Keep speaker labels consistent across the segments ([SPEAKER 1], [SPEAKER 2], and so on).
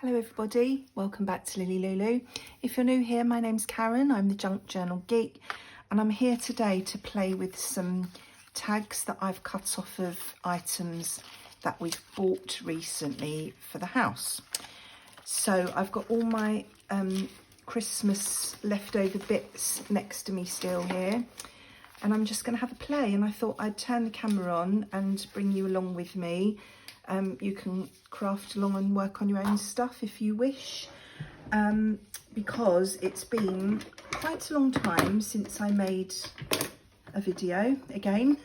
[SPEAKER 1] Hello everybody, welcome back to LilyLuLou. If you're new here, my name's Karen, I'm the Junk Journal Geek, and I'm here today to play with some tags that I've cut off of items that we've bought recently for the house. So I've got all my Christmas leftover bits next to me still here, and I'm just going to have a play, and I thought I'd turn the camera on and bring you along with me. You can craft along and work on your own stuff if you wish, because it's been quite a long time since I made a video again.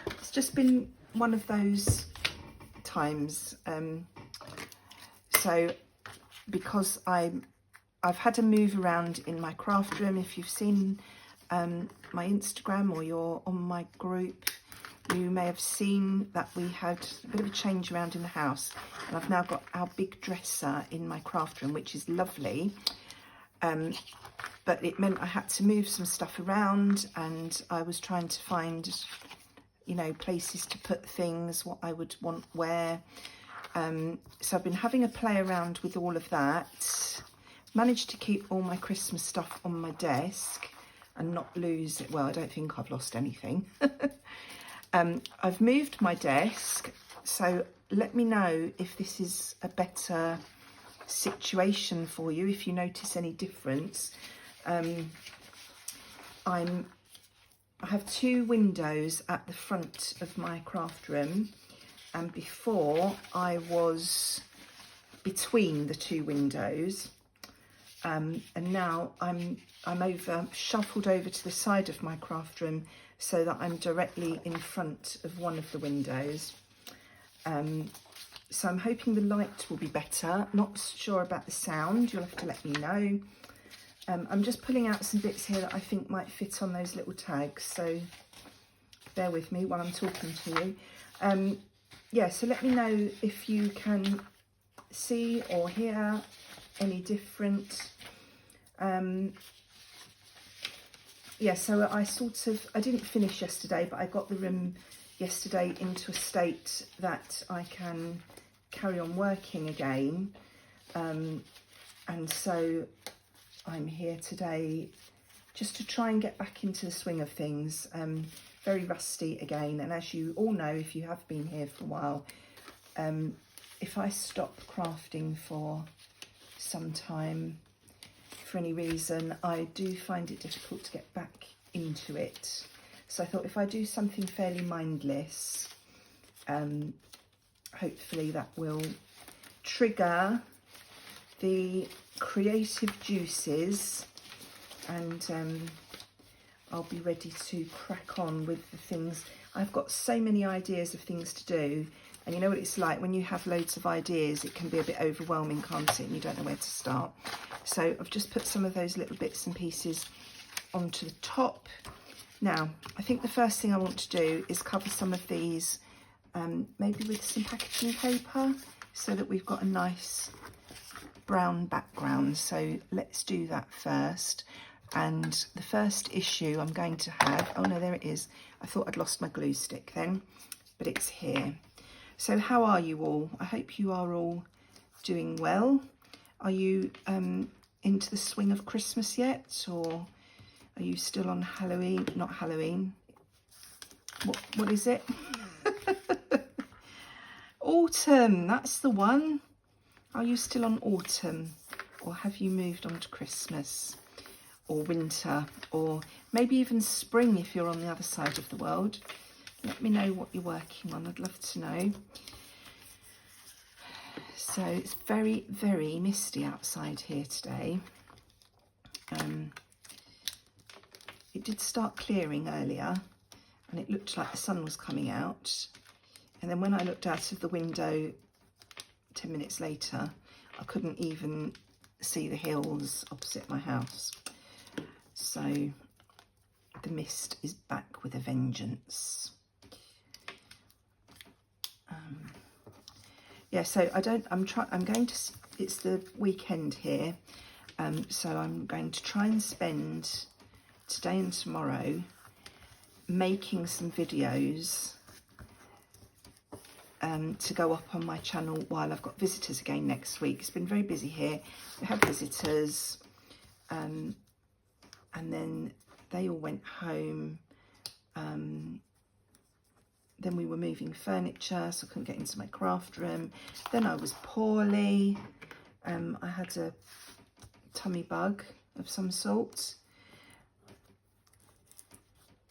[SPEAKER 1] It's just been one of those times. So because I've had to move around in my craft room. If you've seen my Instagram or you're on my group, you may have seen that we had a bit of a change around in the house, and I've now got our big dresser in my craft room, which is lovely. But it meant I had to move some stuff around, and I was trying to find, you know, places to put things, what I would want where. So I've been having a play around with all of that. Managed to keep all my Christmas stuff on my desk and not lose it. Well, I don't think I've lost anything. I've moved my desk, so let me know if this is a better situation for you, if you notice any difference. I have two windows at the front of my craft room, and before I was between the two windows, and now I'm shuffled over to the side of my craft room so that I'm directly in front of one of the windows. So I'm hoping the light will be better. Not sure about the sound, you'll have to let me know. I'm just pulling out some bits here that I think might fit on those little tags, so bear with me while I'm talking to you. Yeah, so let me know if you can see or hear any different. Yeah, so I didn't finish yesterday, but I got the room yesterday into a state that I can carry on working again. And so I'm here today just to try and get back into the swing of things. Very rusty again, and as you all know, if you have been here for a while, if I stop crafting for some time, for any reason, I do find it difficult to get back into it. So I thought if I do something fairly mindless, hopefully that will trigger the creative juices, and I'll be ready to crack on with the things. I've got so many ideas of things to do, and you know what it's like when you have loads of ideas, it can be a bit overwhelming, can't it, and you don't know where to start. So I've just put some of those little bits and pieces onto the top. Now, I think the first thing I want to do is cover some of these, maybe with some packaging paper, so that we've got a nice brown background. So let's do that first. And the first issue I'm going to have, oh no, there it is. I thought I'd lost my glue stick then, but it's here. So how are you all? I hope you are all doing well. Are you into the swing of Christmas yet, or are you still on Halloween? Not Halloween. What is it? Autumn, that's the one. Are you still on autumn, or have you moved on to Christmas, or winter, or maybe even spring if you're on the other side of the world? Let me know what you're working on. I'd love to know. So it's very, very misty outside here today. It did start clearing earlier, and it looked like the sun was coming out. And then when I looked out of the window 10 minutes later, I couldn't even see the hills opposite my house. So the mist is back with a vengeance. Yeah, so it's the weekend here, so I'm going to try and spend today and tomorrow making some videos to go up on my channel while I've got visitors again next week. It's been very busy here. We had visitors, and then they all went home. Then we were moving furniture, so I couldn't get into my craft room. Then I was poorly. I had a tummy bug of some sort.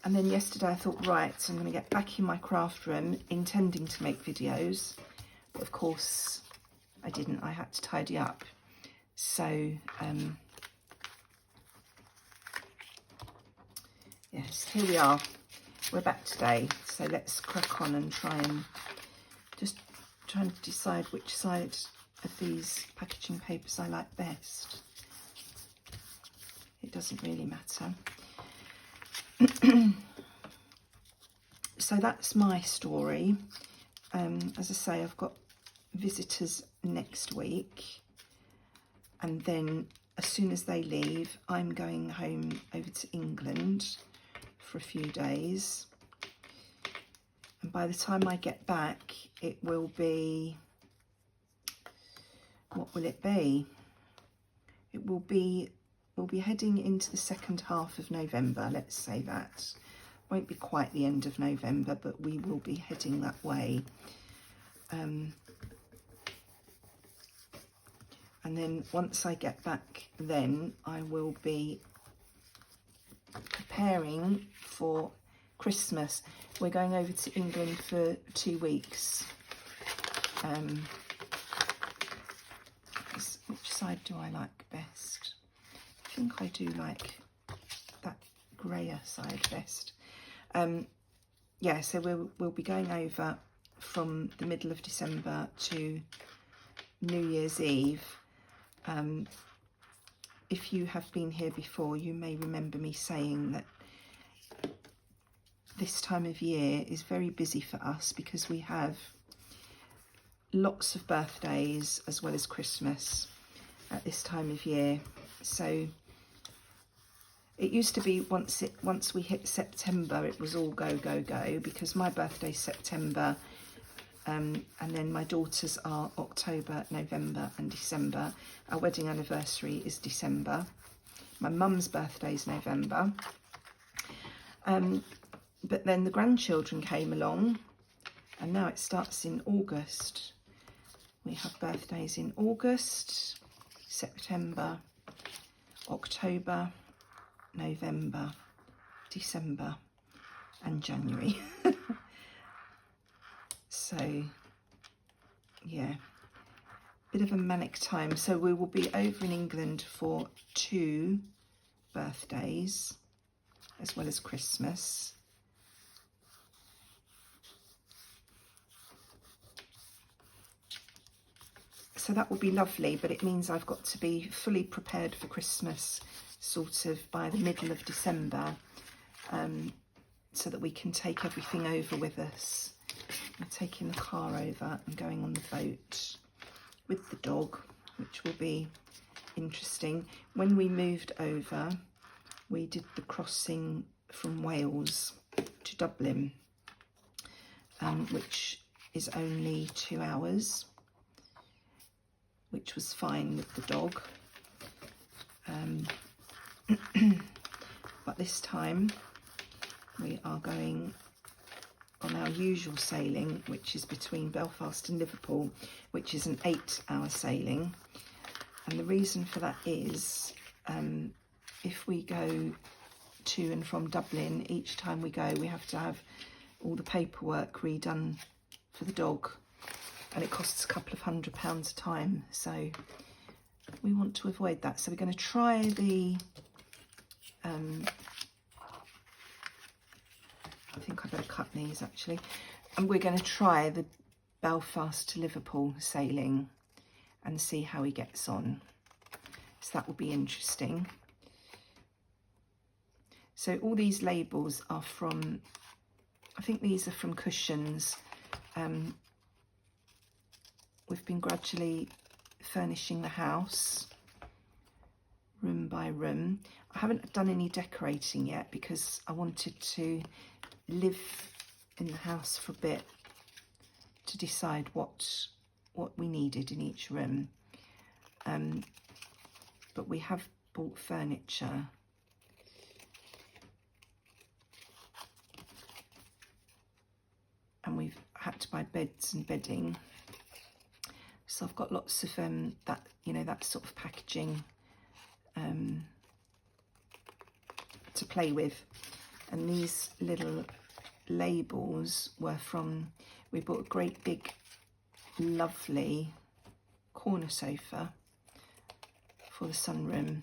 [SPEAKER 1] And then yesterday I thought, right, so I'm going to get back in my craft room, intending to make videos. But of course, I didn't. I had to tidy up. So, yes, here we are. We're back today. So let's crack on and try and just trying to decide which side of these packaging papers I like best. It doesn't really matter. So that's my story. As I say, I've got visitors next week, and then as soon as they leave, I'm going home over to England for a few days, and by the time I get back, it will be, what will it be? It will be, we'll be heading into the second half of November, let's say that. Won't be quite the end of November, but we will be heading that way. And then once I get back, then I will be preparing for Christmas. We're going over to England for 2 weeks. Which side do I like best? I think I do like that greyer side best. Yeah, so we'll be going over from the middle of December to New Year's Eve. If you have been here before, you may remember me saying that this time of year is very busy for us because we have lots of birthdays as well as Christmas at this time of year. So it used to be once we hit September, it was all go, go, go, because my birthday's September, and then my daughters are October, November and December. Our wedding anniversary is December. My mum's birthday is November. But then the grandchildren came along, and now it starts in August. We have birthdays in August, September, October, November, December and January. So yeah, bit of a manic time. So we will be over in England for 2 birthdays as well as Christmas. So that will be lovely, but it means I've got to be fully prepared for Christmas sort of by the middle of December, so that we can take everything over with us. I'm taking the car over and going on the boat with the dog, which will be interesting. When we moved over, we did the crossing from Wales to Dublin, which is only 2 hours, which was fine with the dog. But this time we are going on our usual sailing, which is between Belfast and Liverpool, which is an 8-hour sailing. And the reason for that is, if we go to and from Dublin, each time we go, we have to have all the paperwork redone for the dog, and it costs a couple of £100 a time. So we want to avoid that. So we're going to try the, I think I better cut these actually. And we're going to try the Belfast to Liverpool sailing and see how he gets on. So that will be interesting. So all these labels are from, I think these are from Cushions. We've been gradually furnishing the house room by room. I haven't done any decorating yet because I wanted to live in the house for a bit to decide what we needed in each room. But we have bought furniture. And we've had to buy beds and bedding. So I've got lots of that, you know, that sort of packaging to play with. And these little labels were from, we bought a great big lovely corner sofa for the sunroom,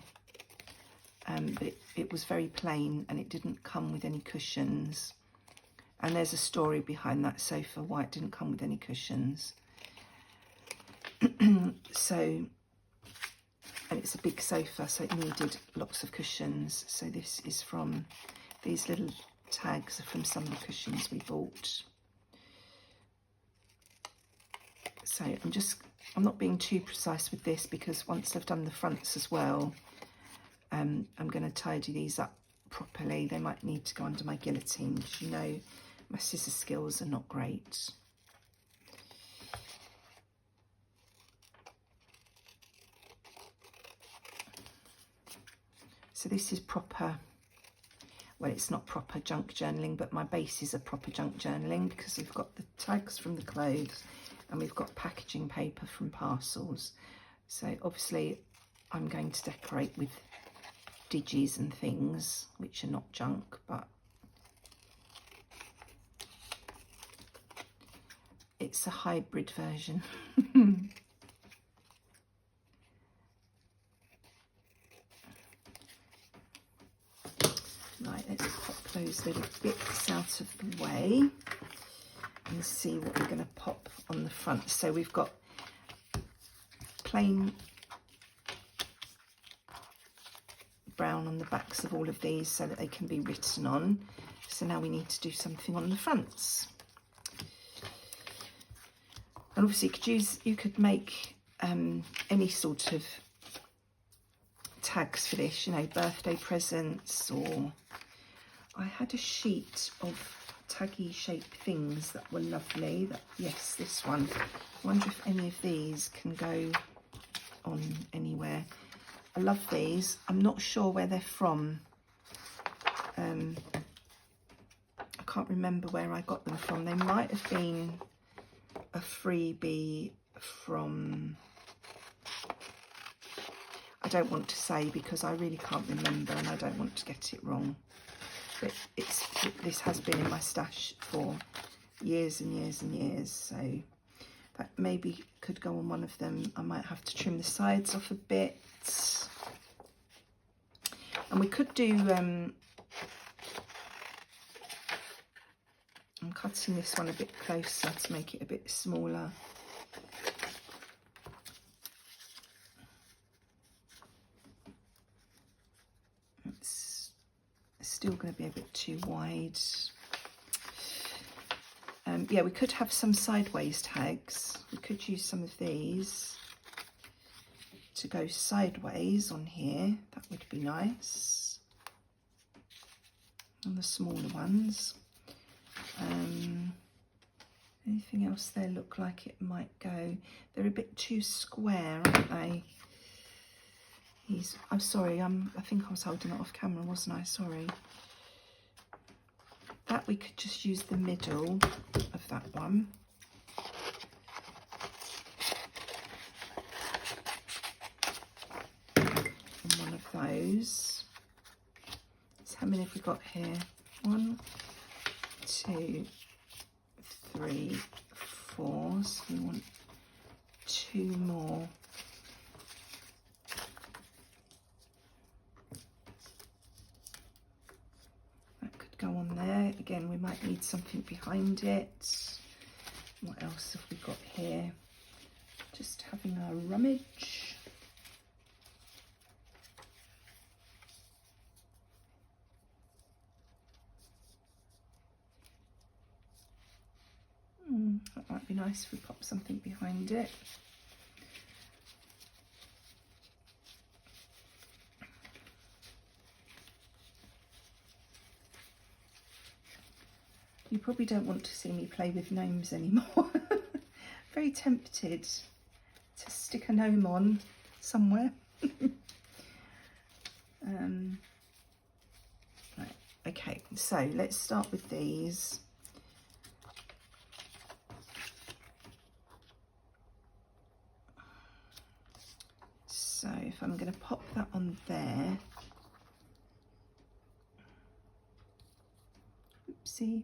[SPEAKER 1] but it was very plain and it didn't come with any cushions. And there's a story behind that sofa why it didn't come with any cushions. So, and it's a big sofa, so it needed lots of cushions. So this is from, these little tags are from some of the cushions we bought. So I'm not being too precise with this, because once I've done the fronts as well, I'm going to tidy these up properly. They might need to go under my guillotine, because you know my scissor skills are not great. So this is proper, well, it's not proper junk journaling, but my bases are proper junk journaling, because we've got the tags from the clothes and we've got packaging paper from parcels. So obviously I'm going to decorate with digis and things which are not junk, but it's a hybrid version. Right, let's pop those little bits out of the way and see what we're going to pop on the front. So we've got plain brown on the backs of all of these so that they can be written on. So now we need to do something on the fronts. And obviously you could make any sort of tags for this, you know, birthday presents, or I had a sheet of taggy shaped things that were lovely. Yes, this one. I wonder if any of these can go on anywhere. I love these. I'm not sure where they're from. I can't remember where I got them from. They might have been a freebie from, I don't want to say because I really can't remember and I don't want to get it wrong. But this has been in my stash for years and years and years, so that maybe could go on one of them. I might have to trim the sides off a bit. And we could do, I'm cutting this one a bit closer to make it a bit smaller. It's still going to be a bit too wide. Yeah, we could have some sideways tags. We could use some of these to go sideways on here. That would be nice. On the smaller ones. Anything else there look like it might go? They're a bit too square, aren't they? I'm sorry, I think I was holding it off camera, wasn't I? Sorry. That we could just use the middle of that one. And one of those. So how many have we got here? 1, 2, 3, 4. So we want 2 more. Go on there. Again, we might need something behind it. What else have we got here? Just having a rummage. That might be nice if we pop something behind it. You probably don't want to see me play with gnomes anymore. Very tempted to stick a gnome on somewhere. Right, okay, so let's start with these. So if I'm going to pop that on there, oopsie.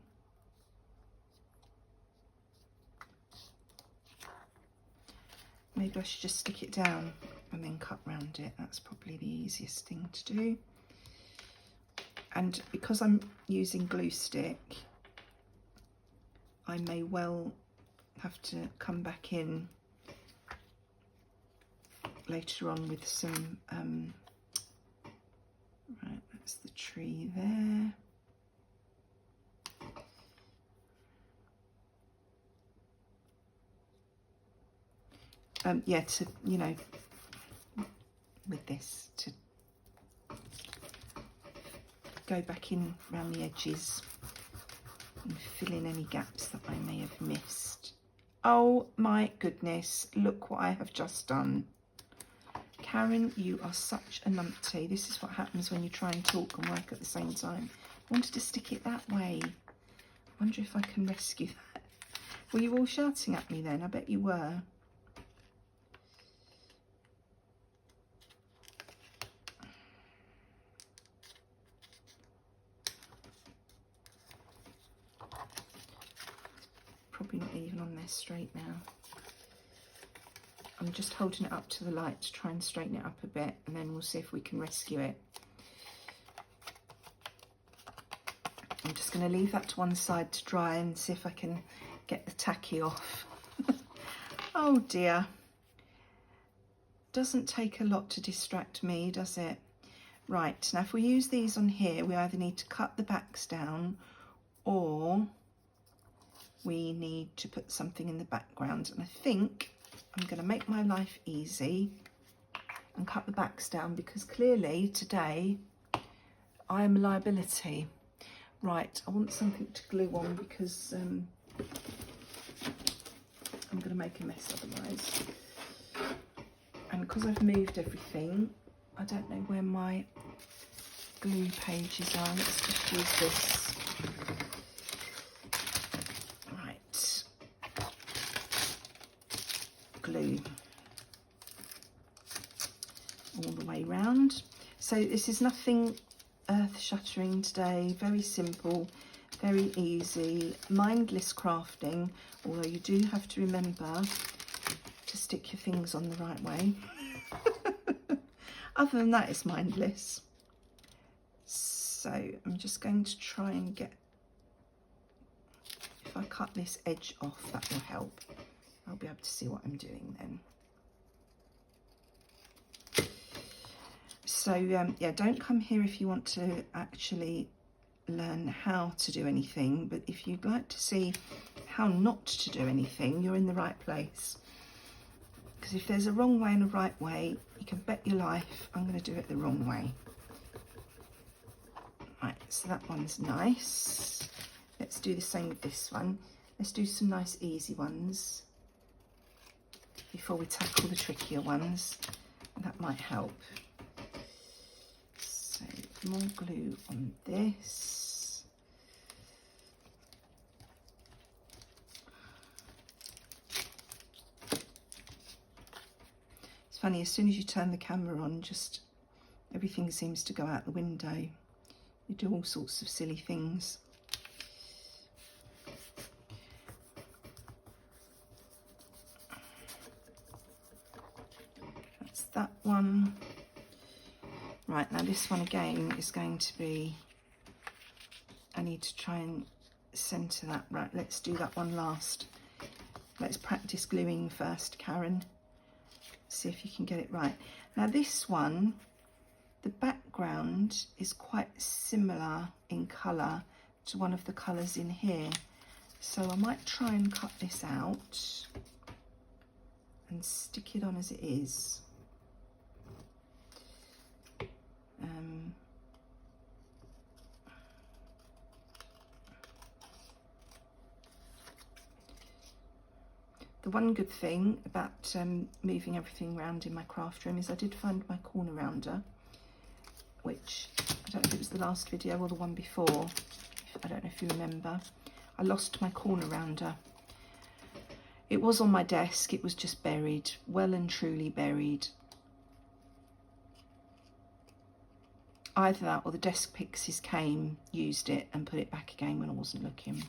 [SPEAKER 1] Maybe I should just stick it down and then cut round it. That's probably the easiest thing to do. And because I'm using glue stick, I may well have to come back in later on with some, right, that's the tree there. Yeah, to, you know, with this, to go back in around the edges and fill in any gaps that I may have missed. Oh my goodness, look what I have just done. Karen, you are such a numpty. This is what happens when you try and talk and work at the same time. I wanted to stick it that way. I wonder if I can rescue that. Were you all shouting at me then? I bet you were. Probably not even on there straight now. I'm just holding it up to the light to try and straighten it up a bit, and then we'll see if we can rescue it. I'm just going to leave that to one side to dry and see if I can get the tacky off. Oh dear. Doesn't take a lot to distract me, does it? Right, now if we use these on here, we either need to cut the backs down or we need to put something in the background. And I think I'm going to make my life easy and cut the backs down, because clearly today I am a liability. Right, I want something to glue on because I'm going to make a mess otherwise. And because I've moved everything, I don't know where my glue pages are. Let's just use this. Right. Glue all the way round. So this is nothing earth-shattering today, very simple, very easy, mindless crafting, although you do have to remember to stick your things on the right way. Other than that, it's mindless. So I'm just going to try and get, if I cut this edge off, that will help. I'll be able to see what I'm doing then. So yeah, don't come here if you want to actually learn how to do anything, but if you'd like to see how not to do anything, you're in the right place. Because if there's a wrong way and a right way, you can bet your life I'm going to do it the wrong way. Right, so that one's nice. Let's do the same with this one. Let's do some nice easy ones before we tackle the trickier ones. That might help. So more glue on this. It's funny, as soon as you turn the camera on, just everything seems to go out the window. You do all sorts of silly things. That's that one. Right, now this one again is going to be, I need to try and centre that. Right, let's do that one last. Let's practice gluing first, Karen. See if you can get it right. Now this one, the background is quite similar in colour to one of the colours in here. So I might try and cut this out and stick it on as it is. one good thing about moving everything around in my craft room is I did find my corner rounder, which I don't know if it was the last video or the one before. I don't know if you remember. I lost my corner rounder. It was on my desk, it was just buried, well and truly buried. Either that or the desk pixies came, used it and put it back again when I wasn't looking.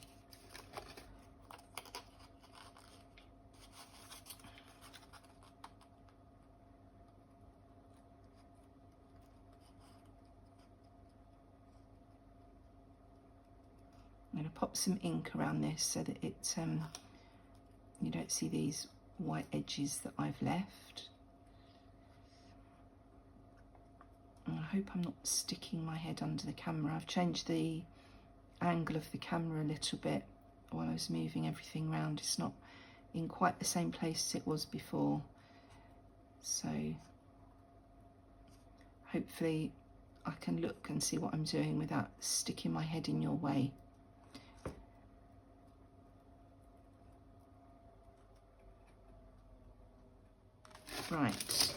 [SPEAKER 1] I'm going to pop some ink around this so that it you don't see these white edges that I've left. And I hope I'm not sticking my head under the camera. I've changed the angle of the camera a little bit while I was moving everything around. It's not in quite the same place as it was before. So hopefully I can look and see what I'm doing without sticking my head in your way. Right,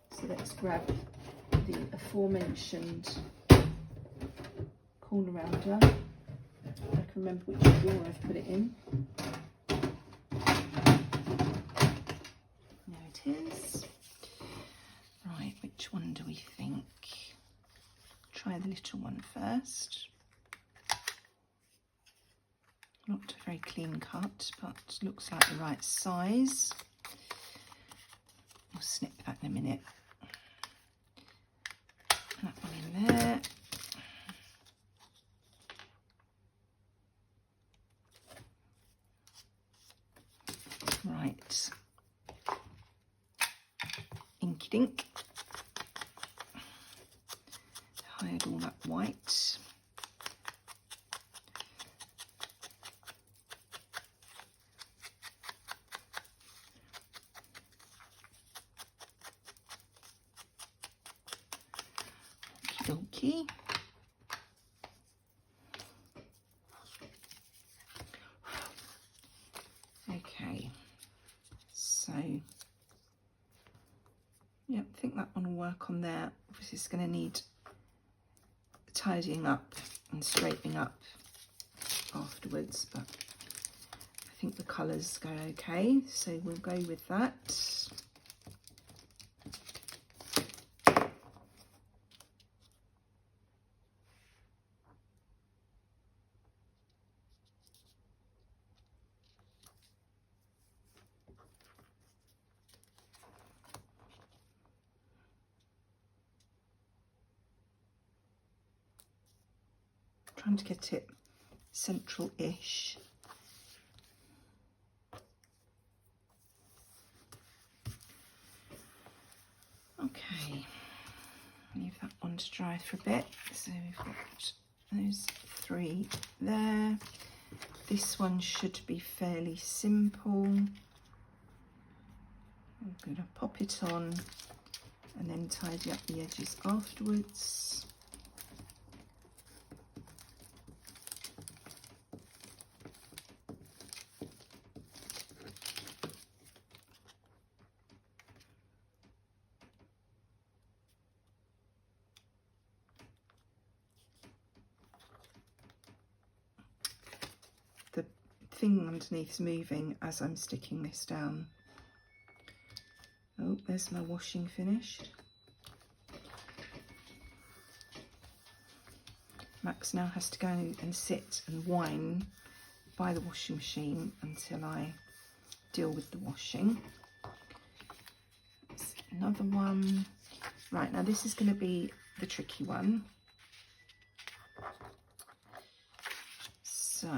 [SPEAKER 1] so let's grab the aforementioned corner rounder. I can remember which drawer I've put it in. There it is. Right, which one do we think? Try the little one first. Not a very clean cut, but looks like the right size. I'll snip that in a minute. That one in there. Right. Inky Dink. Hide all that white. Okie. Okay, so yeah, I think that one will work on there. Obviously it's going to need tidying up and straightening up afterwards, but I think the colours go okay, so we'll go with that. Trying to get it central-ish. Okay, leave that one to dry for a bit. So we've got those three there. This one should be fairly simple. I'm going to pop it on and then tidy up the edges afterwards. The thing underneath is moving as I'm sticking this down. Oh, there's my washing finished. Max now has to go and sit and whine by the washing machine until I deal with the washing. That's another one. Right, now this is going to be the tricky one. So,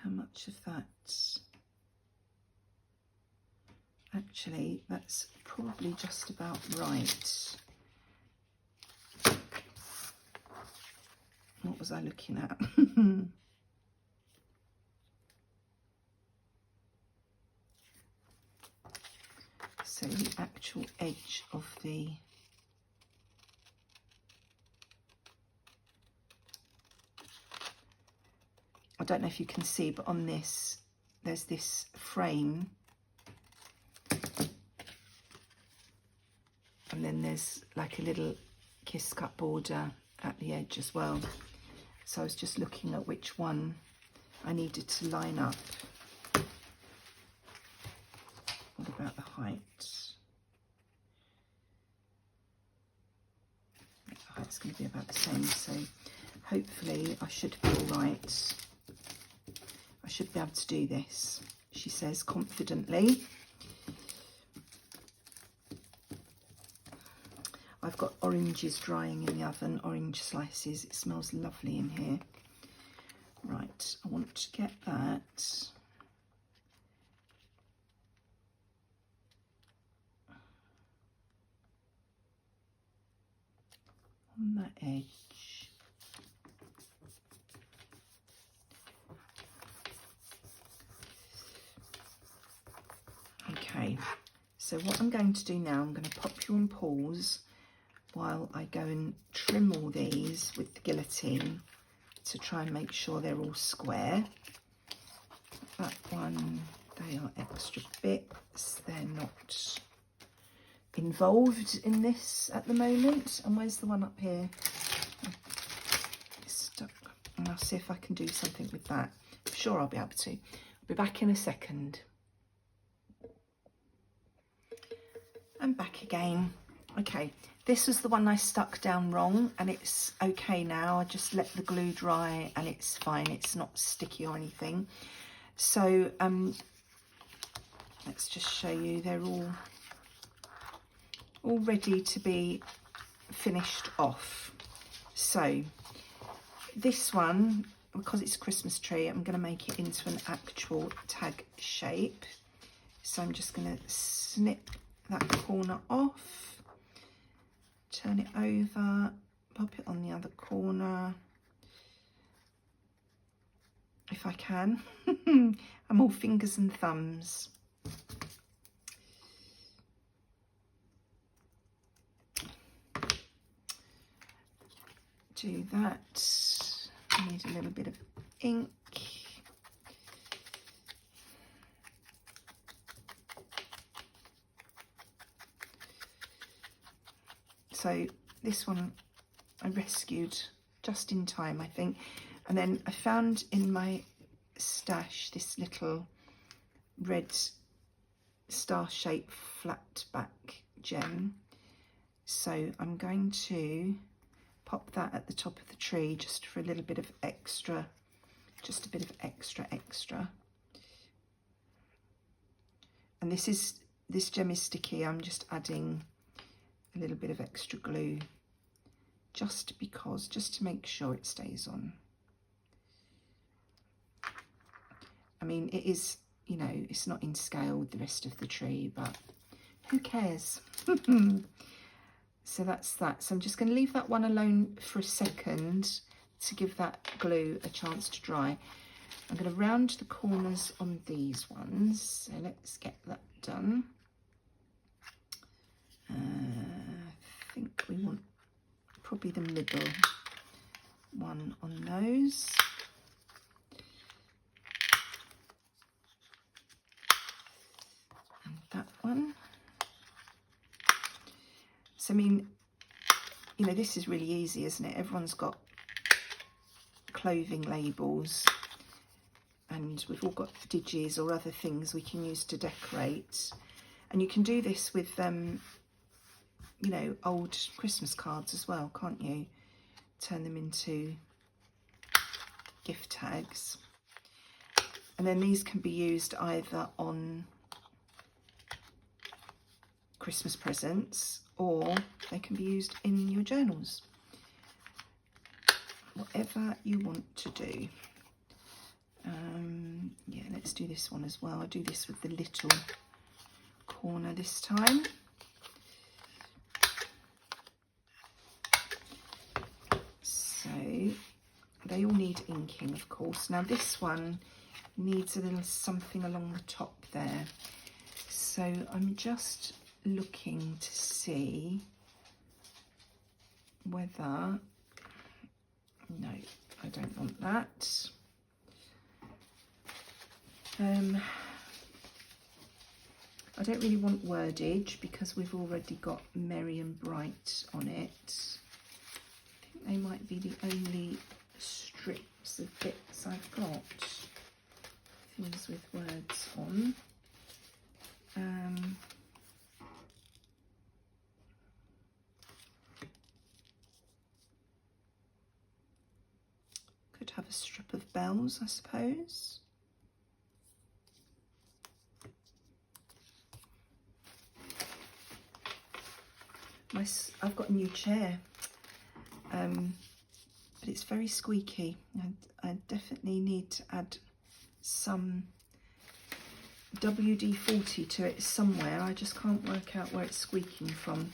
[SPEAKER 1] how much of that? Actually, that's probably just about right. What was I looking at? So the actual edge of the don't know if you can see, but on this, there's this frame. And then there's like a little kiss cut border at the edge as well. So I was just looking at which one I needed to line up. What about the height? The height's going to be about the same, so hopefully I should be all right. I should be able to do this, she says confidently. I've got oranges drying in the oven, orange slices. It smells lovely in here. Right, I want to get that. On that edge. Okay, so what I'm going to do now, I'm going to pop you on pause while I go and trim all these with the guillotine to try and make sure they're all square. That one, they are extra bits, they're not involved in this at the moment. And where's the one up here? It's stuck. And I'll see if I can do something with that. I'm sure I'll be able to. I'll be back in a second. I'm back again. Okay, this was the one I stuck down wrong, and it's okay now. I just let the glue dry and it's fine. It's not sticky or anything. So let's just show you. They're all ready to be finished off. So this one, because it's a Christmas tree, I'm going to make it into an actual tag shape. So I'm just going to snip that corner off, turn it over, pop it on the other corner if I can. I'm all fingers and thumbs. Do that. I need a little bit of ink. So this one I rescued just in time, I think. And then I found in my stash this little red star-shaped flat back gem. So I'm going to pop that at the top of the tree just for a little bit of extra, just a bit of extra. And this gem is sticky. I'm just adding a little bit of extra glue just because, just to make sure it stays on. I mean, it is, you know, it's not in scale with the rest of the tree, but who cares? So that's that. So I'm just going to leave that one alone for a second to give that glue a chance to dry. I'm going to round the corners on these ones. So let's get that done. I think we want probably the middle one on those. And that one. So, I mean, you know, this is really easy, isn't it? Everyone's got clothing labels, and we've all got digis or other things we can use to decorate. And you can do this with, you know, old Christmas cards as well, can't you? Turn them into gift tags. And then these can be used either on Christmas presents, or they can be used in your journals. Whatever you want to do. Yeah, let's do this one as well. I'll do this with the little corner this time. So they all need inking, of course. Now this one needs a little something along the top there. So I'm just looking to see whether, no, I don't want that. I don't really want wordage because we've already got Merry and Bright on it. I think they might be the only strips of bits I've got. Things with words on. Could have a strip of bells, I suppose. I've got a new chair, but it's very squeaky. I definitely need to add some WD-40 to it somewhere. I just can't work out where it's squeaking from.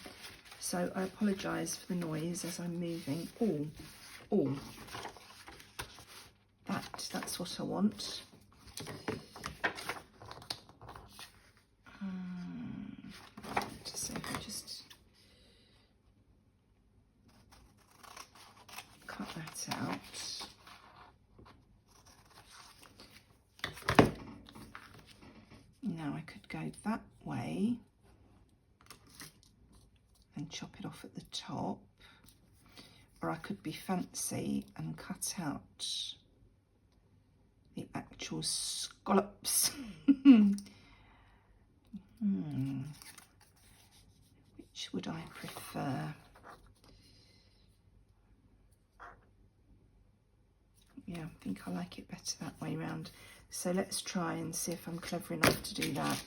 [SPEAKER 1] So I apologise for the noise as I'm moving. Oh, that's what I want. So if I just cut that out. Now I could go that way and chop it off at the top, or I could be fancy and cut out the actual scallops. Which would I prefer? Yeah, I think I like it better that way round. So let's try and see if I'm clever enough to do that.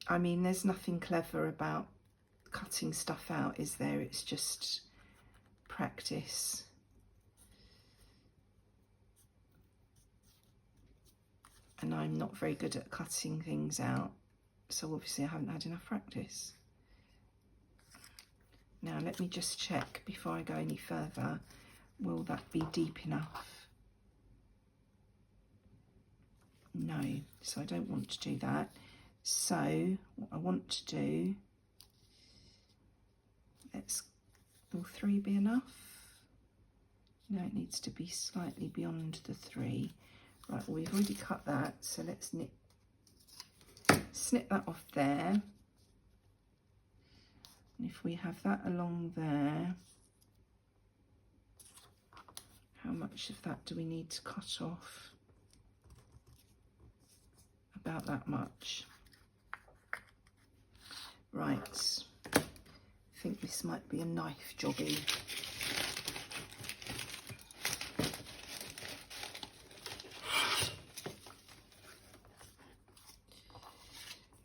[SPEAKER 1] I mean, there's nothing clever about cutting stuff out, is there? It's just practice. And I'm not very good at cutting things out, so obviously I haven't had enough practice. Now let me just check before I go any further. Will that be deep enough? No, so I don't want to do that. So what I want to do, will 3 be enough? No, it needs to be slightly beyond the 3. Right, well, we've already cut that, so let's snip that off there. And if we have that along there, how much of that do we need to cut off? About that much. Right, I think this might be a knife jobby.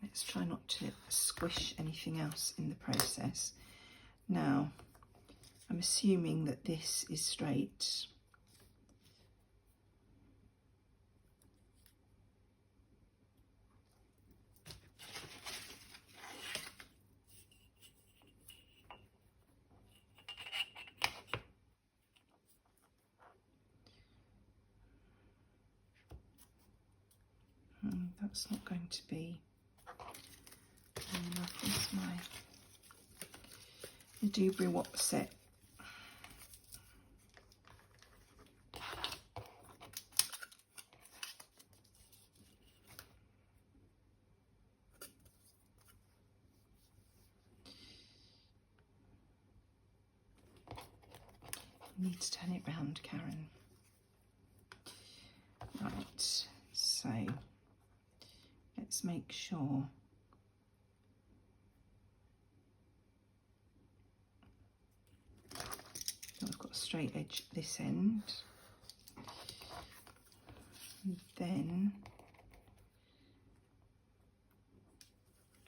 [SPEAKER 1] Let's try not to squish anything else in the process. Now, I'm assuming that this is straight. That's not going to be enough. Is my Dubry What set. You need to turn it round, Karen. Right, so let's make sure that I've got a straight edge at this end. And then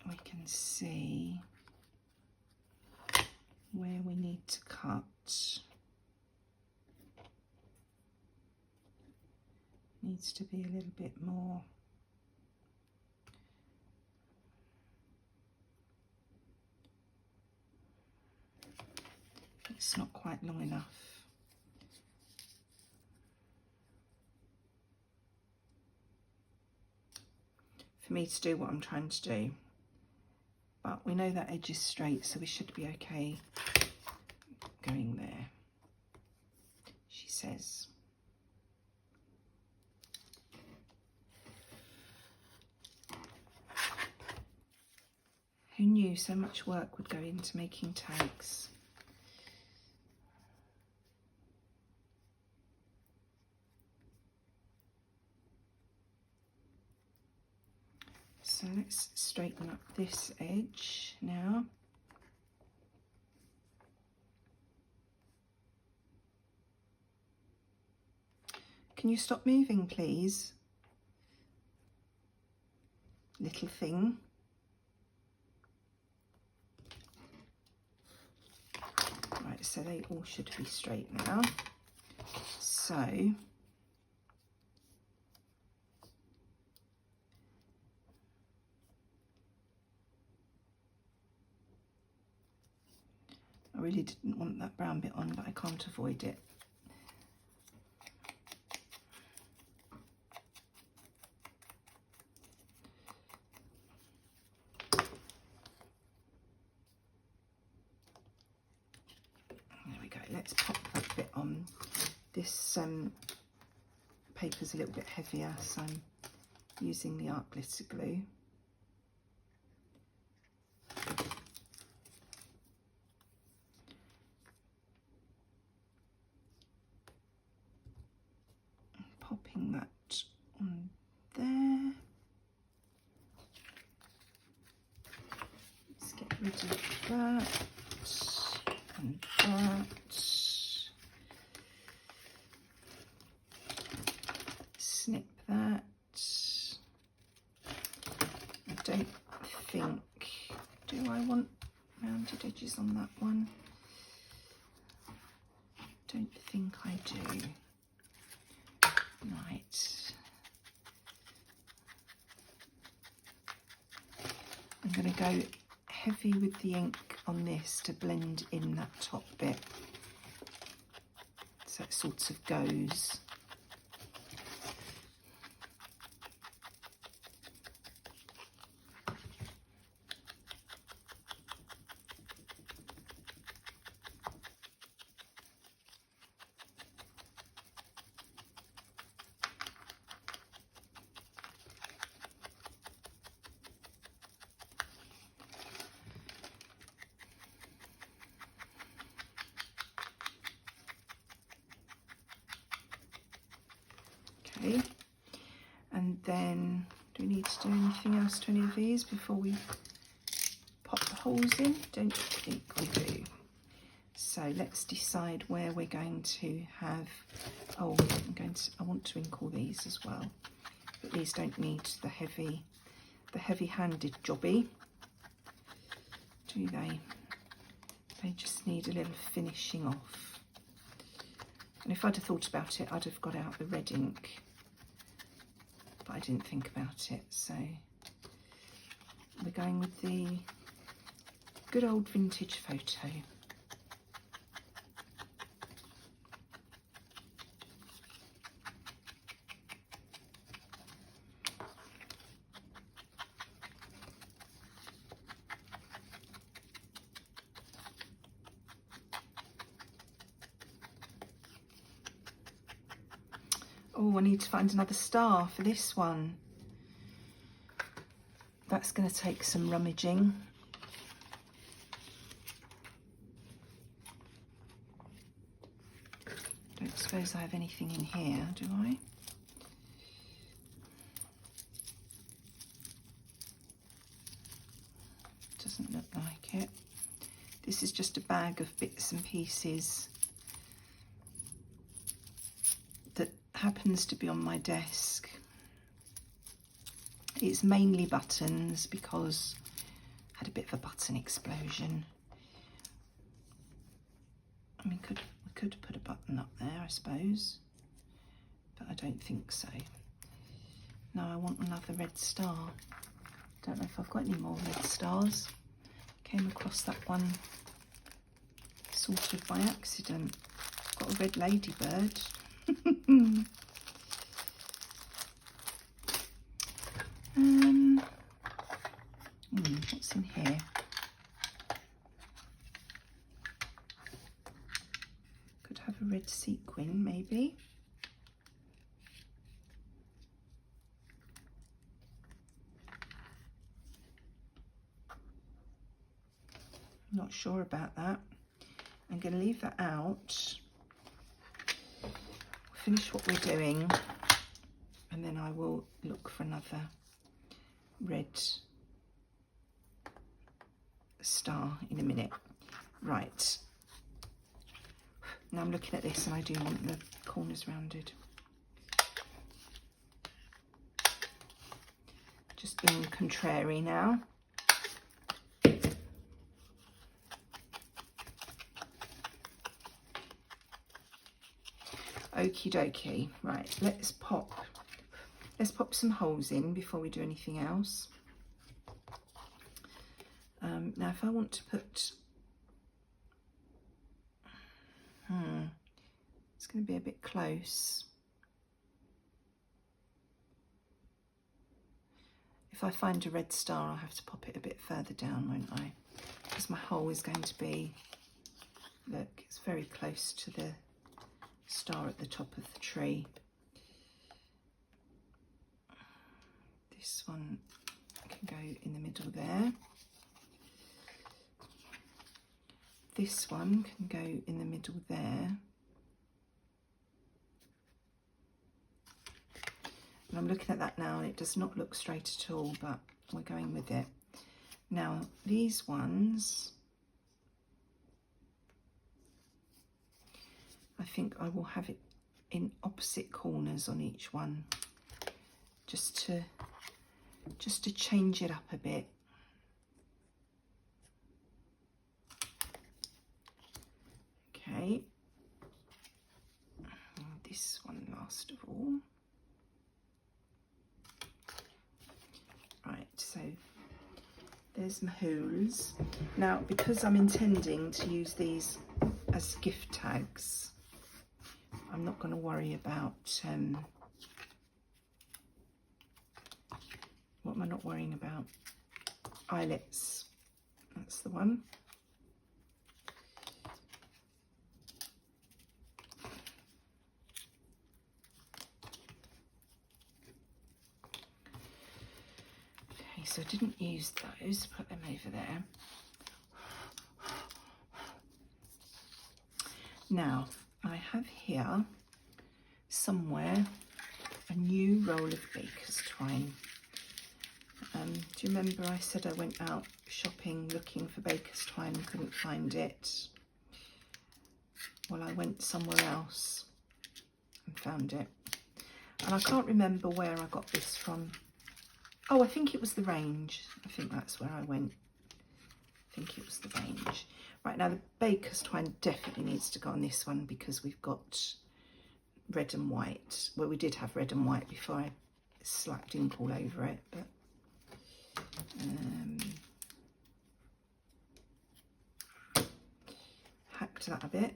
[SPEAKER 1] we can see where we need to cut. Needs to be a little bit more. It's not quite long enough. For me to do what I'm trying to do. But we know that edge is straight, so we should be okay going there, she says. Who knew so much work would go into making tags? So let's straighten up this edge now. Can you stop moving, please? Little thing. Right, so they all should be straight now. So I really didn't want that brown bit on, but I can't avoid it. Let's pop that bit on. This paper's a little bit heavier, so I'm using the art glitter glue. Popping that on there. Let's get rid of that and that. Snip that. I don't think, do I want rounded edges on that one? Don't think I do. Right. I'm going to go heavy with the ink on this to blend in that top bit, so it sort of goes. And then, do we need to do anything else to any of these before we pop the holes in? Don't think we do. So let's decide where we're going to have, oh, I want to ink all these as well, but these don't need the heavy-handed jobby, do they? They just need a little finishing off. And if I'd have thought about it, I'd have got out the red ink. But I didn't think about it, so we're going with the good old vintage photo. Oh, I need to find another star for this one. That's going to take some rummaging. Don't suppose I have anything in here, do I? Doesn't look like it. This is just a bag of bits and pieces that happens to be on my desk. It's mainly buttons because I had a bit of a button explosion. I mean, we could put a button up there, I suppose, but I don't think so. No, I want another red star. Don't know if I've got any more red stars. Came across that one sort of by accident. Got a red ladybird. What's in here? Could have a red sequin, maybe. Not sure about that. I'm going to leave that out, finish what we're doing, and then I will look for another red star in a minute. Right, now I'm looking at this and I do want the corners rounded. Just being contrary now. Okie dokie. Right, let's pop some holes in before we do anything else. Now if I want to put, it's going to be a bit close. If I find a red star, I'll have to pop it a bit further down, won't I? Because my hole is going to be, look, it's very close to the star at the top of the tree. This one can go in the middle there. This one can go in the middle there. And I'm looking at that now and it does not look straight at all, but we're going with it. Now these ones, I think I will have it in opposite corners on each one, just to change it up a bit. Okay, this one last of all. Right, so there's my hools. Now, because I'm intending to use these as gift tags, I'm not going to worry about, what am I not worrying about? Eyelets, that's the one. Okay, so I didn't use those, put them over there. Now, I have here somewhere a new roll of baker's twine. Do you remember I said I went out shopping looking for baker's twine and couldn't find it? Well, I went somewhere else and found it. And I can't remember where I got this from. Oh, I think it was the range. I think that's where I went. I think it was the range. Right, now the baker's twine definitely needs to go on this one because we've got red and white. Well, we did have red and white before I slapped ink all over it, but hacked that a bit.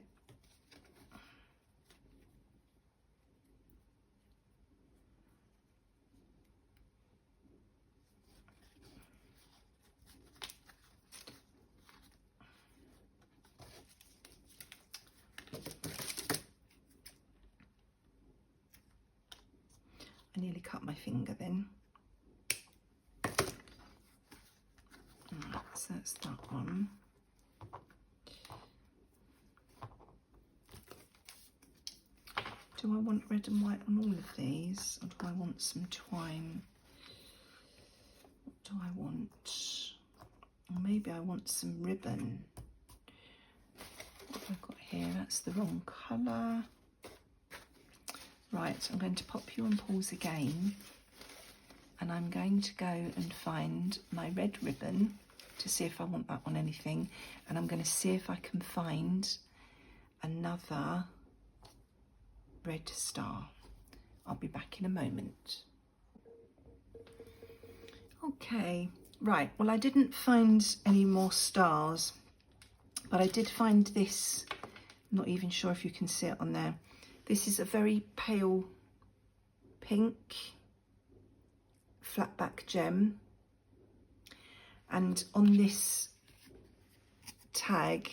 [SPEAKER 1] I nearly cut my finger then. Right, so that's that one. Do I want red and white on all of these, or do I want some twine? What do I want? Or maybe I want some ribbon. What have I got here? That's the wrong colour. Right, I'm going to pop you on pause again, and I'm going to go and find my red ribbon to see if I want that on anything, and I'm going to see if I can find another red star. I'll be back in a moment. Okay, right, well, I didn't find any more stars, but I did find this. I'm not even sure if you can see it on there. This is a very pale pink flat back gem, and on this tag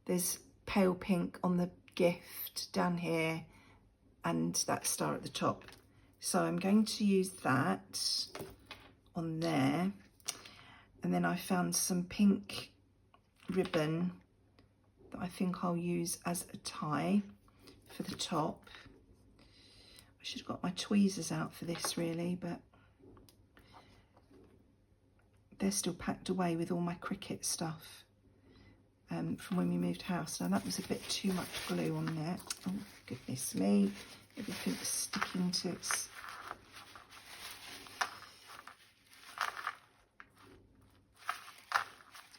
[SPEAKER 1] there's pale pink on the gift down here and that star at the top. So I'm going to use that on there, and then I found some pink ribbon that I think I'll use as a tie for the top. I should have got my tweezers out for this really, but they're still packed away with all my Cricut stuff from when we moved house. Now that was a bit too much glue on there. Oh goodness me, everything's sticking to its...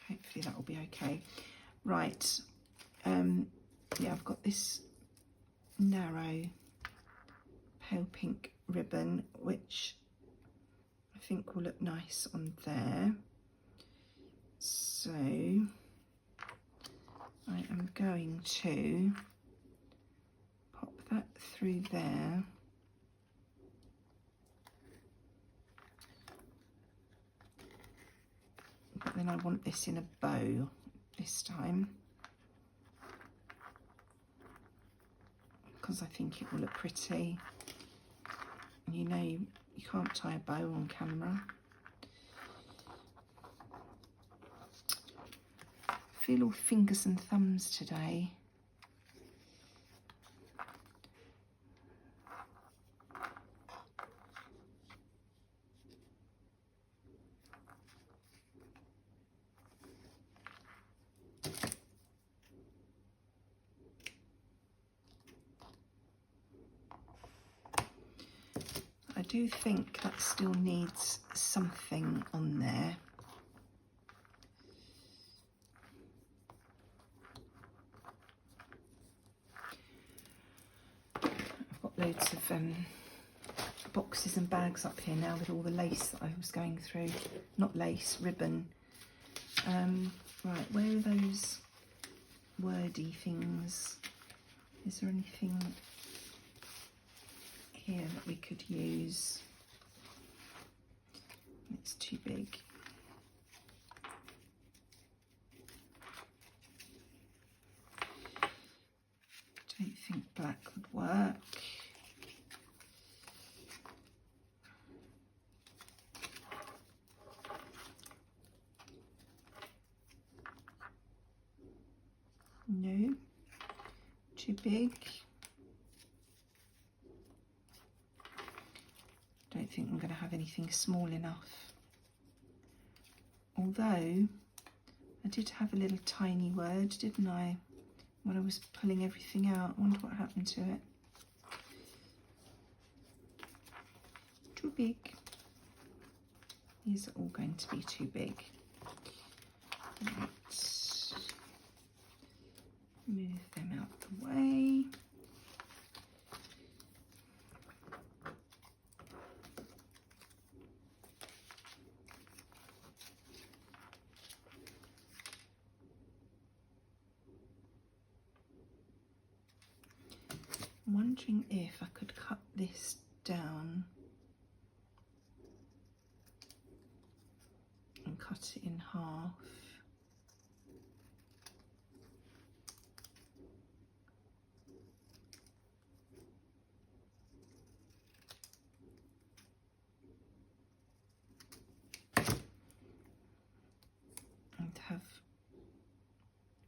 [SPEAKER 1] Hopefully that will be okay. Right, yeah, I've got this narrow pale pink ribbon, which I think will look nice on there. So I am going to pop that through there. But then I want this in a bow this time, because I think it will look pretty. And you know, you can't tie a bow on camera. I feel all fingers and thumbs today. I do think that still needs something on there. I've got loads of boxes and bags up here now with all the lace that I was going through. Not lace, ribbon. Right, where are those wordy things? Is there anything here that we could use? It's too big. Don't think black would work. No, too big. Don't think I'm going to have anything small enough. Although I did have a little tiny word, didn't I, when I was pulling everything out? I wonder what happened to it. Too big. These are all going to be too big. Right. Move them out the way. I'm wondering if I could cut this down and cut it in half. And have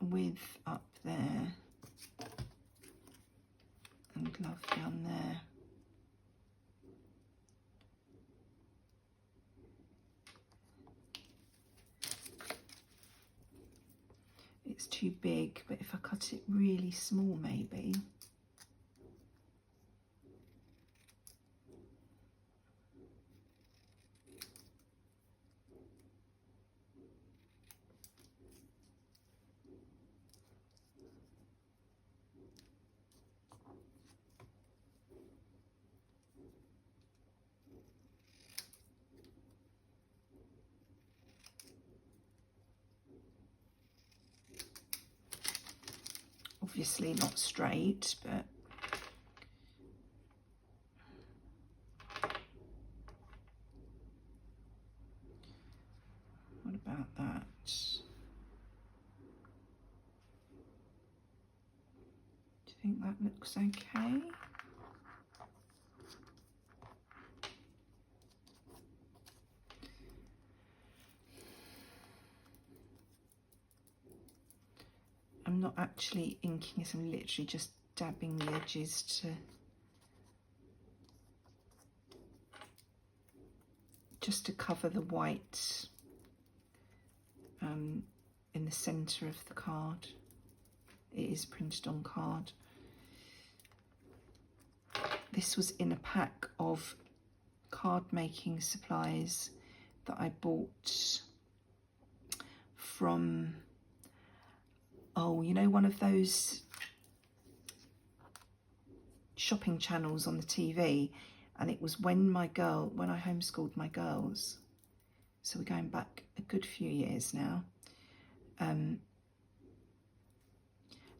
[SPEAKER 1] width up there and love down there. It's too big, but if I cut it really small maybe. Obviously not straight, but what about that? Do you think that looks okay? not actually inking this, I'm literally just dabbing the edges to cover the white in the centre of the card. It is printed on card. This was in a pack of card making supplies that I bought from, oh, you know, one of those shopping channels on the TV, and it was when I homeschooled my girls, so we're going back a good few years now, and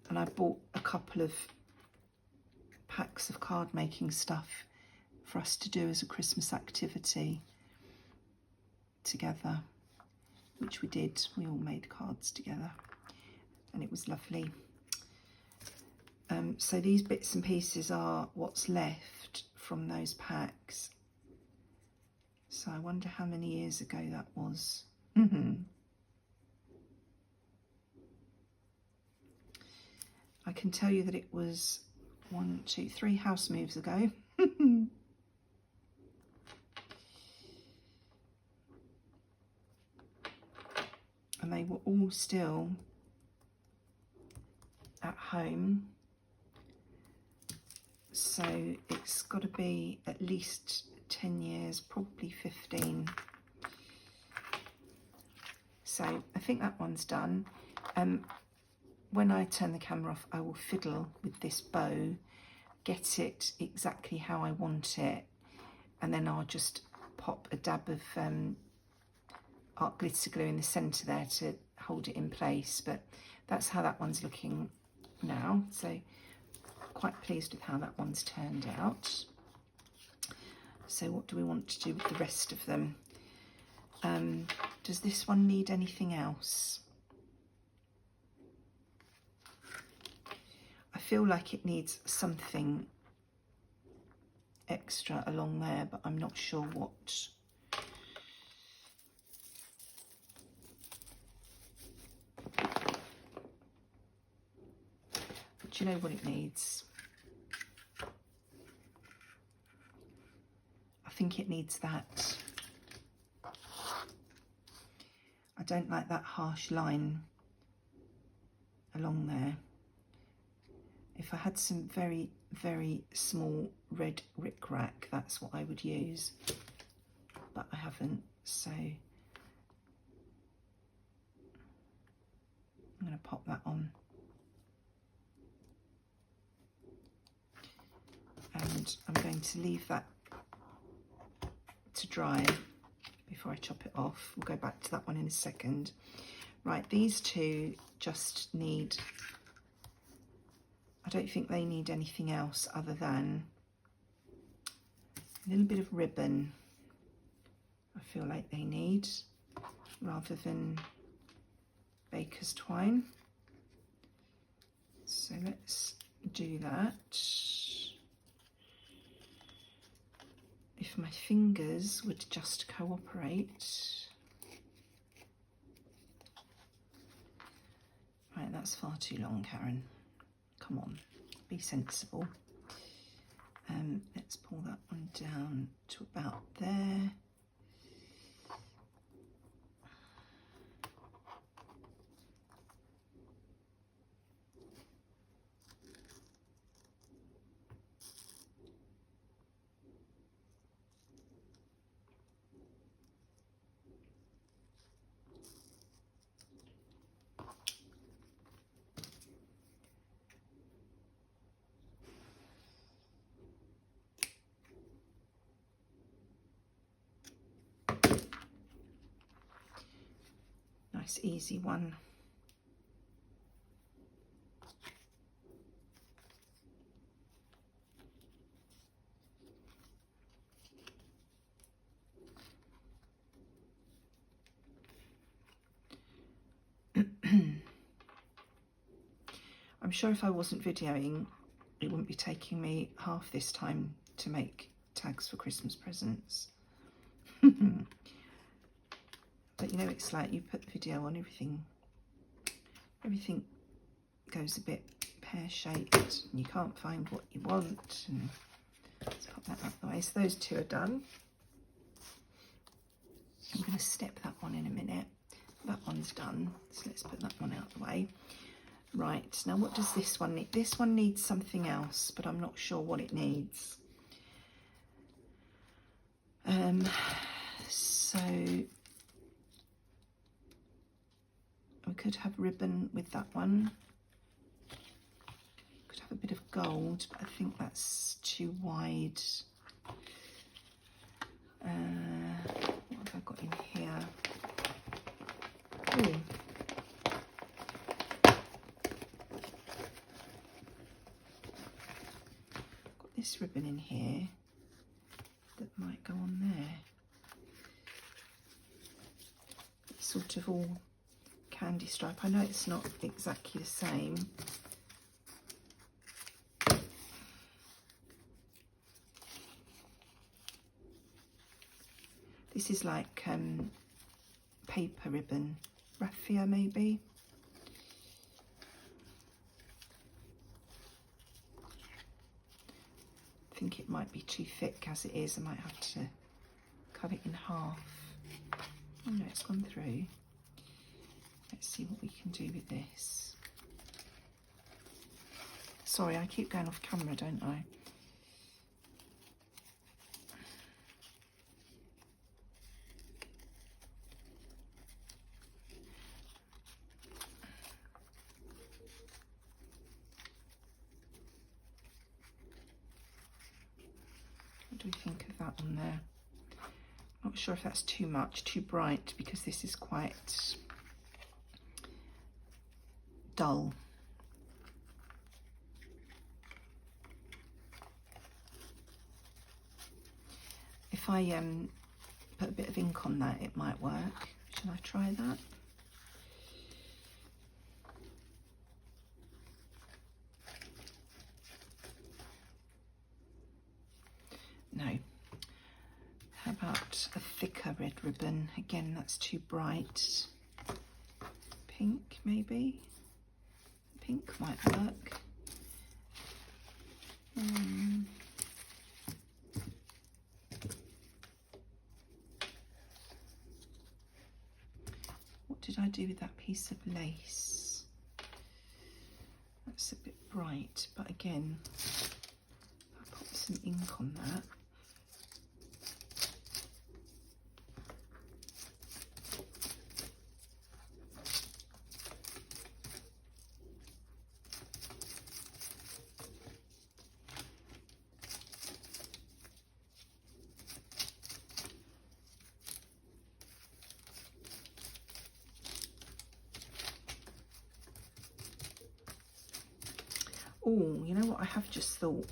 [SPEAKER 1] I bought a couple of packs of card making stuff for us to do as a Christmas activity together, which we did. We all made cards together and it was lovely. So these bits and pieces are what's left from those packs. So I wonder how many years ago that was. I can tell you that it was 1, 2, 3 house moves ago. And they were all still at home. So it's got to be at least 10 years, probably 15. So I think that one's done. When I turn the camera off, I will fiddle with this bow, get it exactly how I want it, and then I'll just pop a dab of art glitter glue in the centre there to hold it in place. But that's how that one's looking now. So quite pleased with how that one's turned out. So what do we want to do with the rest of them? Does this one need anything else? I feel like it needs something extra along there, but I'm not sure what. But do you know what it needs? I think it needs that. I don't like that harsh line along there. If I had some very, very small red rickrack, that's what I would use, but I haven't, so I'm going to pop that on. And I'm going to leave that to dry before I chop it off. We'll go back to that one in a second. Right, these two just need, I don't think they need anything else other than a little bit of ribbon. I feel like they need, rather than baker's twine. So let's do that. If my fingers would just cooperate. Right, that's far too long, Karen. Come on, be sensible. Let's pull that one down to about there. Nice easy one. I'm sure if I wasn't videoing, it wouldn't be taking me half this time to make tags for Christmas presents. But you know, it's like you put the video on, everything goes a bit pear-shaped and you can't find what you want. And let's pop that out of the way. So those two are done. I'm going to step that one in a minute. That one's done, so let's put that one out of the way. Right, now what does this one need? This one needs something else, but I'm not sure what it needs. So we could have ribbon with that one. Could have a bit of gold, but I think that's too wide. What have I got in here? Ooh. Got this ribbon in here that might go on there. It's sort of all candy stripe. I know it's not exactly the same. This is like paper ribbon, raffia maybe. I think it might be too thick as it is. I might have to cut it in half. Oh no, it's gone through. Let's see what we can do with this. Sorry, I keep going off camera, don't I? What do we think of that one there? Not sure if that's too much, too bright, because this is quite dull. If I put a bit of ink on that, it might work. Shall I try that? No. How about a thicker red ribbon? Again, that's too bright. Pink, maybe? Pink might work. What did I do with that piece of lace? That's a bit bright, but again, I'll pop some ink on that. Oh, you know what I have just thought?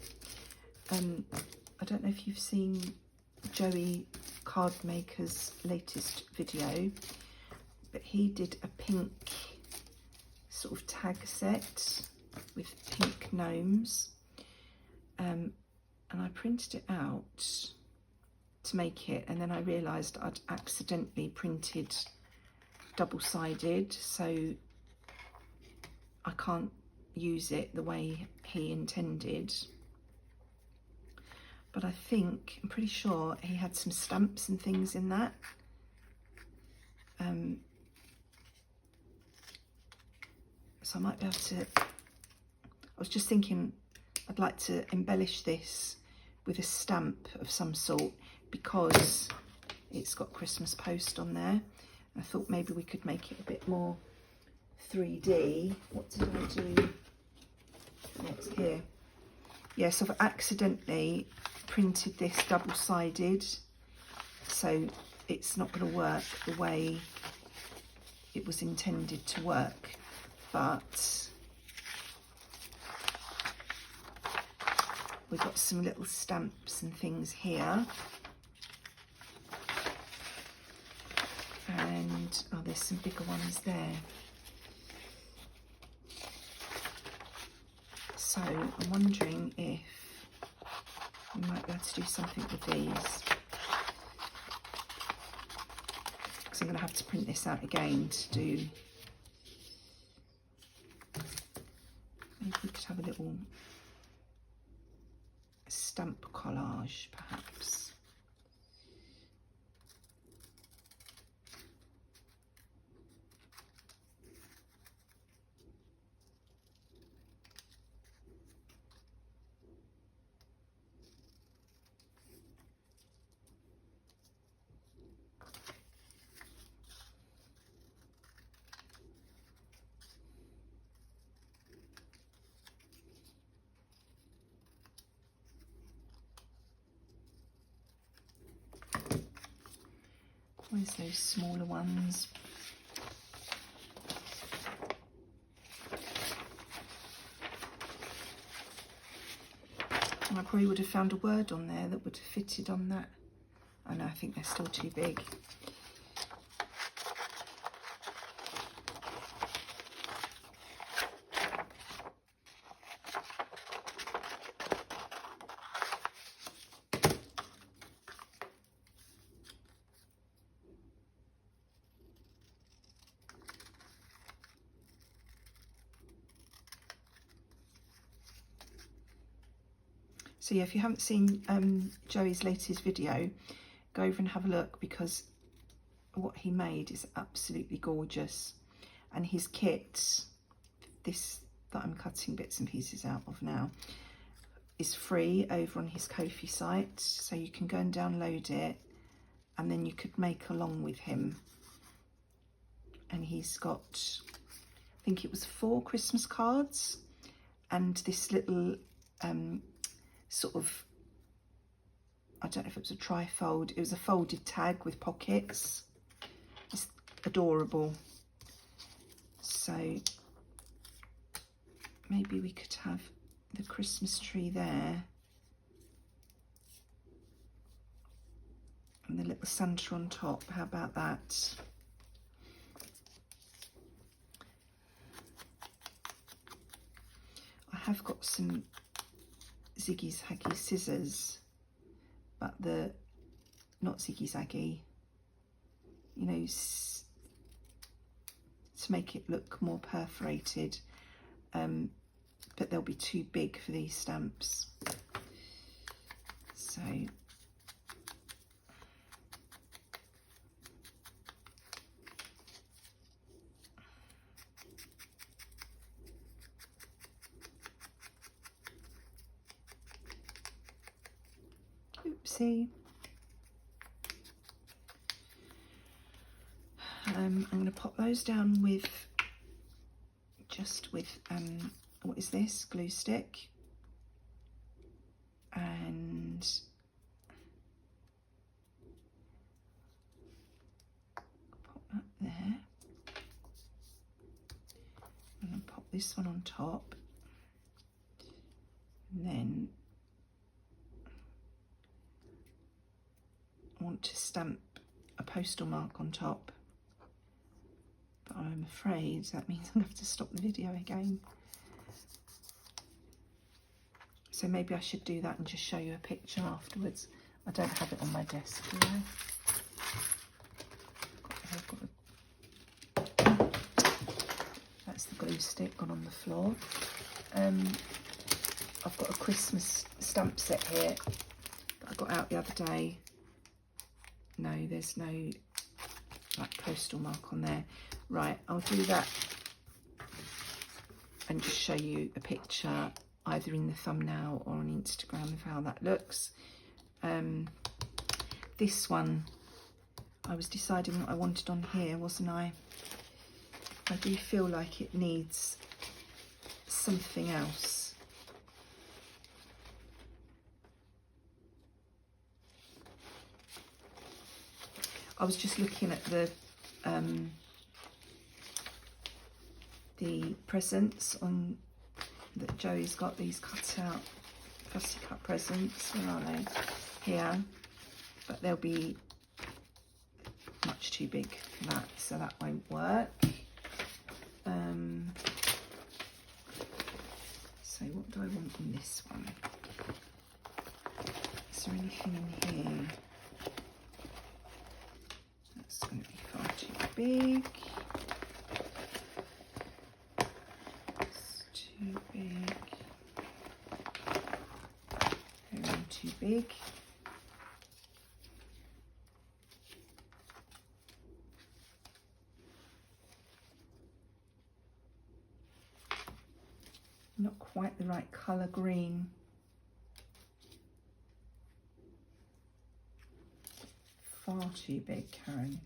[SPEAKER 1] I don't know if you've seen Joey Cardmaker's latest video, but he did a pink sort of tag set with pink gnomes, and I printed it out to make it, and then I realised I'd accidentally printed double-sided, so I can't use it the way he intended. But I think, I'm pretty sure he had some stamps and things in that. So I might be able to, I was just thinking I'd like to embellish this with a stamp of some sort because it's got Christmas post on there. I thought maybe we could make it a bit more 3D. What did I do next here? Yes, I've accidentally printed this double-sided, so it's not going to work the way it was intended to work, but we've got some little stamps and things here, and oh, there's some bigger ones there. So I'm wondering if we might be able to do something with these, because I'm going to have to print this out again to do little stamp collage, perhaps. Where's those smaller ones? I probably would have found a word on there that would have fitted on that. Oh no, I think they're still too big. So yeah, if you haven't seen Joey's latest video, go over and have a look, because what he made is absolutely gorgeous. And his kit, this that I'm cutting bits and pieces out of now, is free over on his Ko-fi site. So you can go and download it, and then you could make along with him. And he's got, I think it was 4 Christmas cards and this little sort of, I don't know if it was a tri-fold, it was a folded tag with pockets. It's adorable. So maybe we could have the Christmas tree there and the little Santa on top. How about that? I have got some Ziggy Zaggy scissors, but the not Ziggy Zaggy, you know, to make it look more perforated, but they'll be too big for these stamps. So oopsie. I'm going to pop those down with what is this, glue stick, and pop that there. I'm going to pop this one on top, and then I want to stamp a postal mark on top, but I'm afraid that means I'm going to have to stop the video again. So maybe I should do that and just show you a picture afterwards. I don't have it on my desk here. That's the glue stick gone on the floor. I've got a Christmas stamp set here that I got out the other day. No, there's no like postal mark on there. Right, I'll do that and just show you a picture either in the thumbnail or on Instagram of how that looks. This one, I was deciding what I wanted on here, wasn't I? I do feel like it needs something else. I was just looking at the presents on that Joey's got, these cut out fussy cut presents. Where are they? Here, but they'll be much too big for that, so that won't work. So what do I want in this one? Is there anything in here? That's going to be far too big. It's too big. big. Not quite the right colour green. Far too big, Karen.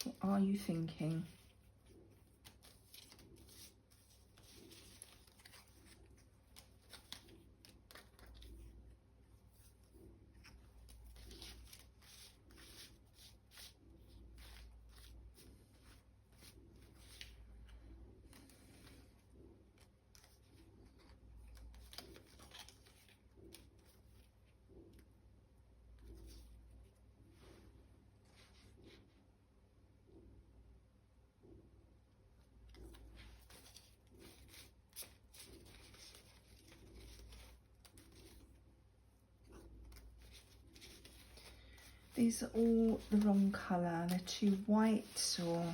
[SPEAKER 1] What are you thinking? These are all the wrong colour. They're too white or...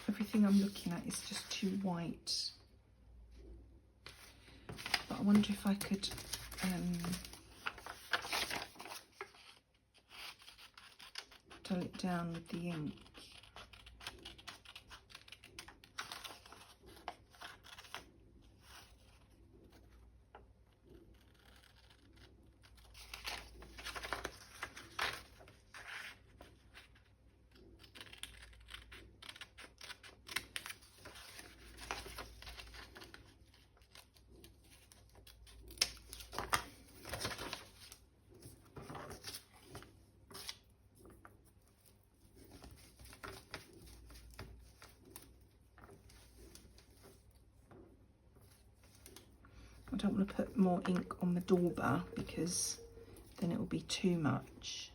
[SPEAKER 1] Everything I'm looking at is just too white. But I wonder if I could dull it down with the ink. I don't want to put more ink on the dauber because then it will be too much.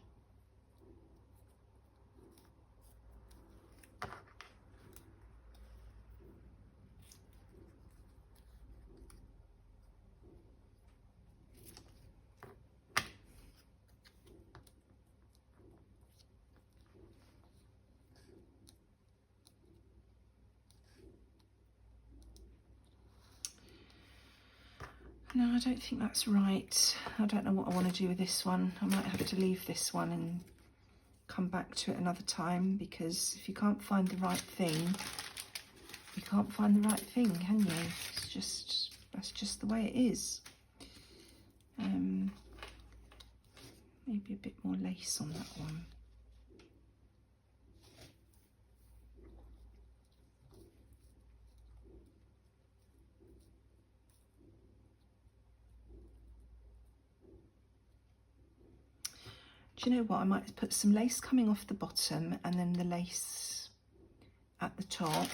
[SPEAKER 1] No, I don't think that's right. I don't know what I want to do with this one. I might have to leave this one and come back to it another time, because if you can't find the right thing, you can't find the right thing, can you? It's just, that's just the way it is. Maybe a bit more lace on that one. Do you know what? I might put some lace coming off the bottom and then the lace at the top.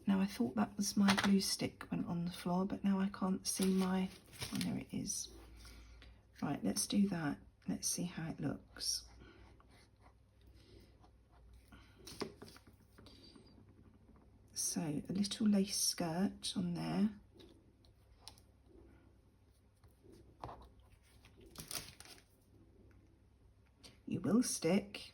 [SPEAKER 1] Now I thought that was my glue stick went on the floor, but now I can't see my... Oh, there it is. Right, let's do that. Let's see how it looks. So a little lace skirt on there. You will stick.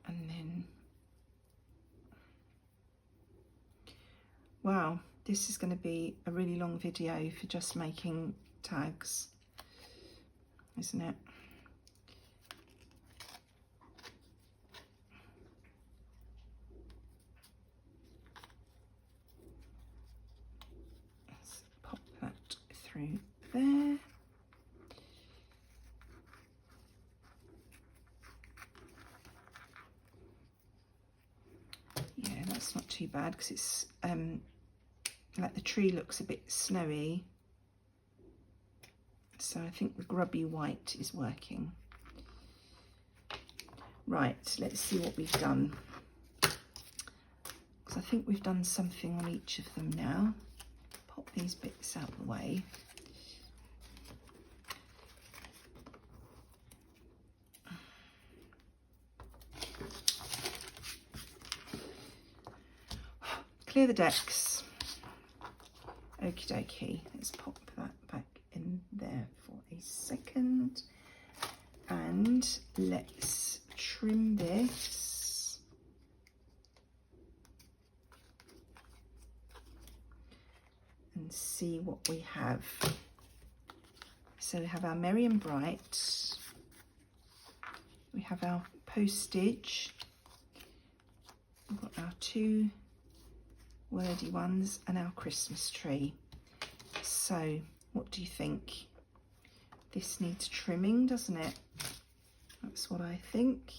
[SPEAKER 1] And then, wow, this is going to be a really long video for just making tags, isn't it? Through there. Yeah, that's not too bad because it's like the tree looks a bit snowy, so I think the grubby white is working. Right, let's see what we've done, because I think we've done something on each of them now. Pop these bits out of the way. Clear the decks. Okie dokie, let's pop that back in there for a second, and let's trim this. And see what we have. So we have our Merry and Bright, we have our postage, we've got our two wordy ones and our Christmas tree. So what do you think? This needs trimming, doesn't it? That's what I think.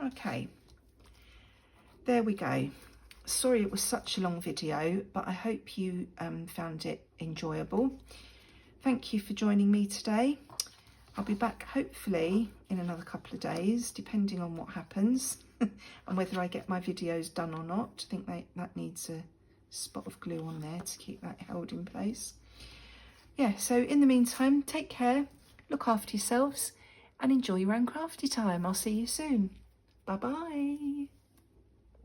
[SPEAKER 1] Okay, there we go. Sorry it was such a long video, but I hope you found it enjoyable. Thank you for joining me today. I'll be back hopefully in another couple of days, depending on what happens and whether I get my videos done or not. I think that needs a spot of glue on there to keep that held in place. Yeah, so in the meantime, take care, look after yourselves and enjoy your own crafty time. I'll see you soon. Bye-bye.